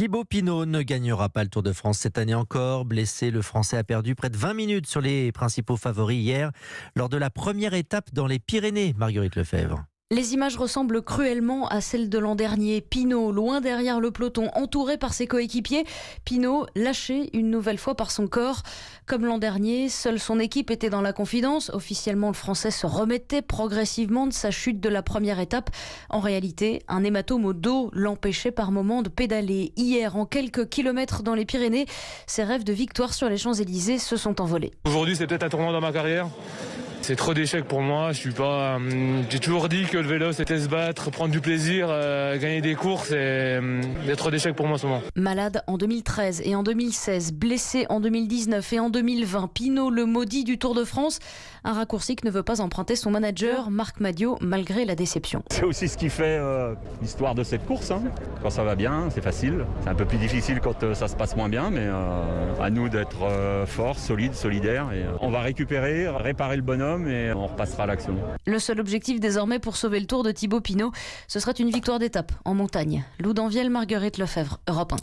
Thibaut Pinot ne gagnera pas le Tour de France cette année encore. Blessé, le Français a perdu près de 20 minutes sur les principaux favoris hier, lors de la première étape dans les Pyrénées, Marguerite Lefebvre. Les images ressemblent cruellement à celles de l'an dernier. Pinot, loin derrière le peloton, entouré par ses coéquipiers. Pinot, lâché une nouvelle fois par son corps. Comme l'an dernier, seule son équipe était dans la confidence. Officiellement, le Français se remettait progressivement de sa chute de la première étape. En réalité, un hématome au dos l'empêchait par moments de pédaler. Hier, en quelques kilomètres dans les Pyrénées, ses rêves de victoire sur les Champs-Élysées se sont envolés. Aujourd'hui, c'est peut-être un tournant dans ma carrière. C'est trop d'échecs pour moi. J'ai toujours dit que le vélo, c'était se battre, prendre du plaisir, gagner des courses. Il y a trop d'échecs pour moi en ce moment. Malade en 2013 et en 2016, blessé en 2019 et en 2020, Pinot, le maudit du Tour de France. Un raccourci que ne veut pas emprunter son manager, Marc Madiot, malgré la déception. C'est aussi ce qui fait l'histoire de cette course. Quand ça va bien, c'est facile. C'est un peu plus difficile quand ça se passe moins bien, mais à nous d'être forts, solides, solidaires. Et, on va réparer le bonhomme et on repassera à l'action. Le seul objectif désormais pour sauver le Tour de Thibaut Pinot, ce serait une victoire d'étape en montagne. Lou d'Anvielle, Marguerite Lefebvre, Europe 1.